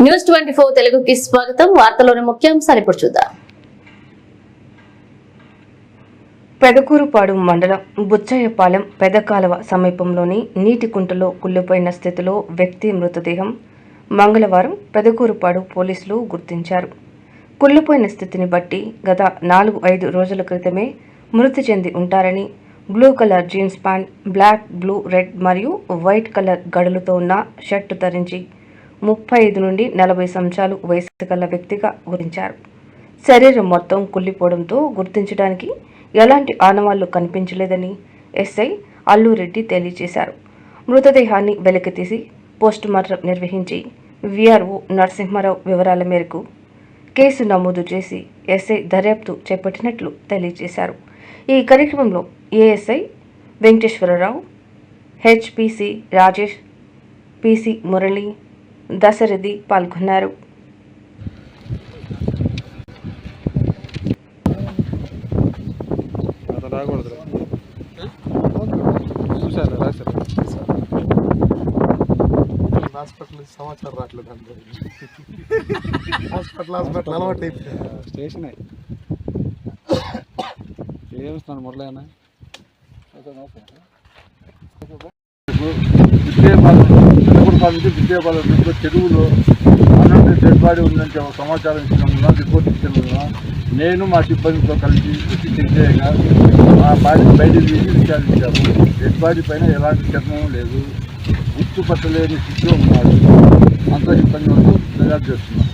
News 24 తెలుగుకి స్వాగతం. వార్తలోని ముఖ్యాంశాలు ఇప్పుడు చూద్దాం. పెదకూరుపాడు మండలం బుచ్చయ్యపాలెం పెదకాలవ సమీపంలోని నీటి కుంటలో కుళ్ళిపోయిన స్థితిలో వ్యక్తి మృతదేహం మంగళవారం పెదకూరుపాడు పోలీసులు గుర్తించారు. కుళ్ళిపోయిన స్థితిని బట్టి గత 4-5 రోజుల క్రితమే మృతి చెంది ఉంటారని, blue colour jeans pant, black, blue, red మరియు వైట్ కలర్ గడులతో ఉన్న షర్టు ధరించి 35 నుండి 40 సంవత్సరాలు వయసు గల వ్యక్తిగా గుర్తించారు. శరీరం మొత్తం కుళ్ళిపోవడంతో గుర్తించడానికి ఎలాంటి ఆనవాళ్లు కనిపించలేదని ఎస్ఐ అల్లూరెడ్డి తెలియజేశారు. మృతదేహాన్ని వెలికితీసి పోస్టుమార్టం నిర్వహించి వీఆర్ఓ నరసింహారావు వివరాల మేరకు కేసు నమోదు చేసి ఎస్ఐ దర్యాప్తు చేపట్టినట్లు తెలియజేశారు. ఈ కార్యక్రమంలో ASI Venkateswararao, HPC Rajesh, PC Murali, Dasarathi పాల్గొన్నారు. హాస్పిటల్ సమాచారం రావట్లేదు. హాస్పిటల్ అలవాటు స్టేషన్ ఏమిస్తున్నాను మురళి విద్యాపాలెం చెరువులో అన్నట్టు డెడ్ బాడీ ఉందని సమాచారం ఇచ్చినందున రిపోర్ట్ ఇచ్చినందున నేను మా సిబ్బందితో కలిసి చెక్ చేయగా మా బాడీ బయటకు తీసి విచారించాము. డెడ్ బాడీ పైన ఎలాంటి చర్మం లేదు, గుర్తుపట్టలేని స్థితిలో ఉన్నాడు. అంతా సిబ్బంది వరకు దర్యాప్తు చేస్తున్నాం.